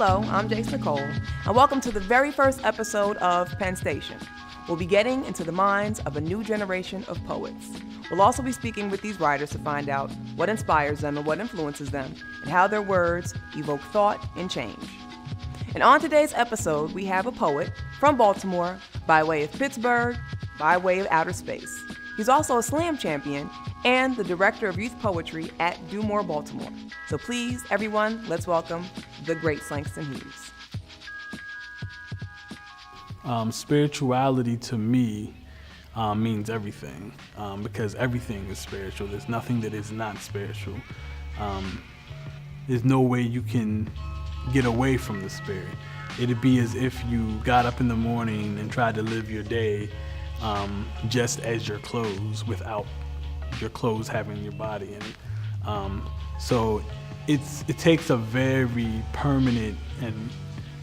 Hello, I'm Jace Nicole, and welcome to the very first episode of Penn Station. We'll be getting into the minds of a new generation of poets. We'll also be speaking with these writers to find out what inspires them and what influences them, and how their words evoke thought and change. And on today's episode, we have a poet from Baltimore, by way of Pittsburgh, by way of outer space. He's also a slam champion and the director of youth poetry at Do More Baltimore. So please, everyone, let's welcome the great Slangston Hughes. Spirituality to me means everything, because everything is spiritual. There's nothing that is not spiritual. There's no way you can get away from the spirit. It'd be as if you got up in the morning and tried to live your day just as your clothes, without your clothes having your body in it. So it takes a very permanent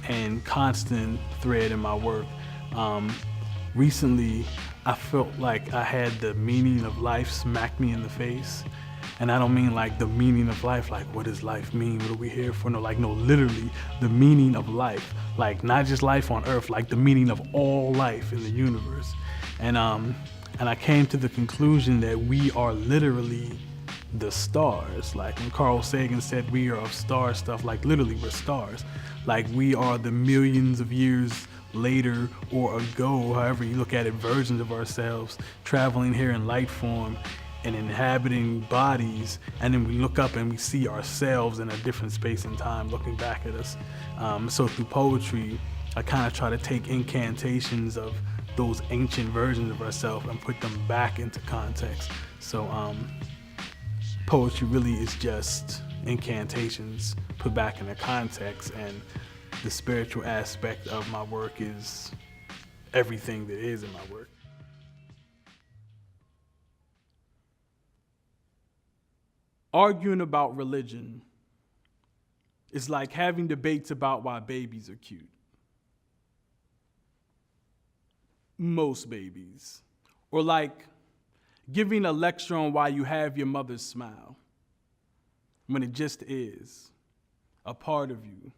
and constant thread in my work. Recently, I felt like I had the meaning of life smack me in the face. And I don't mean like the meaning of life, like what does life mean? What are we here for? No, literally the meaning of life. Like not just life on earth, like the meaning of all life in the universe. And I came to the conclusion that we are literally the stars. Like when Carl Sagan said we are of star stuff, like literally we're stars. Like we are the millions of years later or ago, however you look at it, versions of ourselves traveling here in light form and inhabiting bodies, and then we look up and we see ourselves in a different space and time looking back at us. So through poetry, I kind of try to take incantations of those ancient versions of ourselves and put them back into context. So poetry really is just incantations put back into context, and the spiritual aspect of my work is everything that is in my work. Arguing about religion is like having debates about why babies are cute. Most babies. Or like giving a lecture on why you have your mother's smile, when it just is a part of you,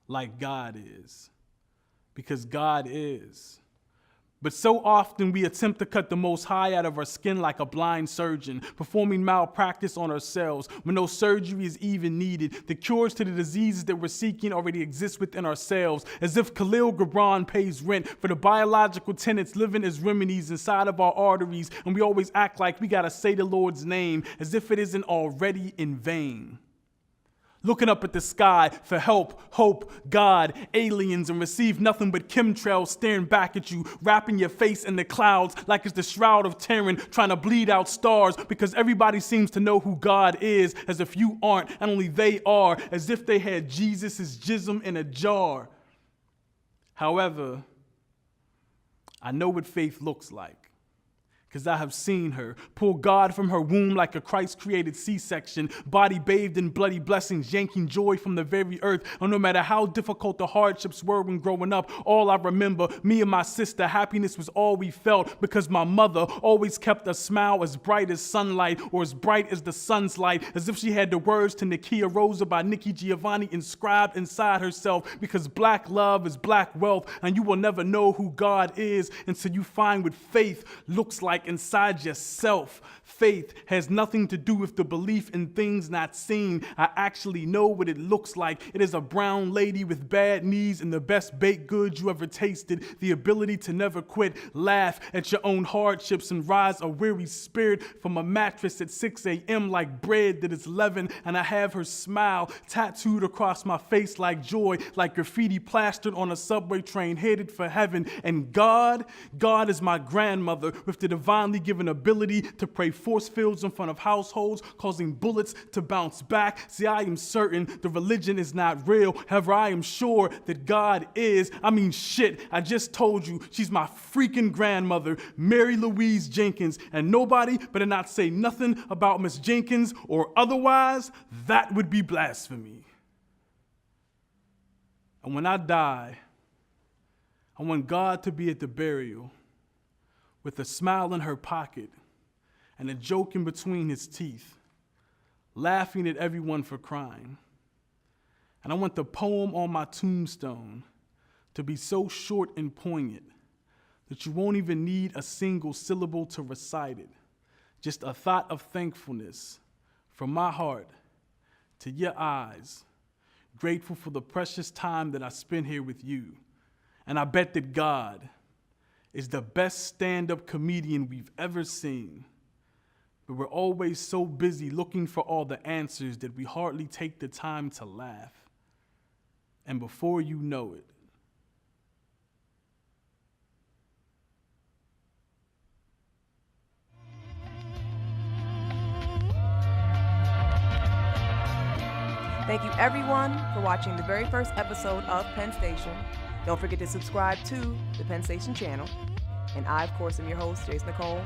like God is. Because God is. But so often we attempt to cut the Most High out of our skin like a blind surgeon, performing malpractice on ourselves when no surgery is even needed. The cures to the diseases that we're seeking already exist within ourselves, as if Khalil Gibran pays rent for the biological tenets living as remedies inside of our arteries, and we always act like we gotta say the Lord's name as if it isn't already in vain. Looking up at the sky for help, hope, God, aliens, and receive nothing but chemtrails staring back at you, wrapping your face in the clouds like it's the shroud of Turin trying to bleed out stars, because everybody seems to know who God is, as if you aren't and only they are, as if they had Jesus' jism in a jar. However, I know what faith looks like, because I have seen her pull God from her womb like a Christ-created C-section, body bathed in bloody blessings, yanking joy from the very earth. And no matter how difficult the hardships were when growing up, all I remember, me and my sister, happiness was all we felt, because my mother always kept a smile as bright as sunlight, or as bright as the sun's light, as if she had the words to Nikia Rosa by Nikki Giovanni inscribed inside herself, because black love is black wealth, and you will never know who God is until you find what faith looks like inside yourself. Faith has nothing to do with the belief in things not seen. I actually know what it looks like. It is a brown lady with bad knees and the best baked goods you ever tasted. The ability to never quit, laugh at your own hardships, and rise a weary spirit from a mattress at 6 a.m. like bread that is leavened. And I have her smile tattooed across my face like joy, like graffiti plastered on a subway train headed for heaven. And God is my grandmother with the divinely given ability to pray force fields in front of households, causing bullets to bounce back. See, I am certain the religion is not real. However, I am sure that God is. I mean, shit, I just told you she's my freaking grandmother, Mary Louise Jenkins, and nobody better not say nothing about Miss Jenkins, or otherwise, that would be blasphemy. And when I die, I want God to be at the burial with a smile in her pocket and a joke in between his teeth, laughing at everyone for crying. And I want the poem on my tombstone to be so short and poignant that you won't even need a single syllable to recite it. Just a thought of thankfulness from my heart to your eyes, grateful for the precious time that I spent here with you. And I bet that God is the best stand-up comedian we've ever seen. But we're always so busy looking for all the answers that we hardly take the time to laugh. And before you know it, thank you everyone for watching the very first episode of Penn Station. Don't forget to subscribe to the Penn Station channel. And I, of course, am your host, Jace Nicole.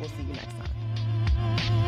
We'll see you next time.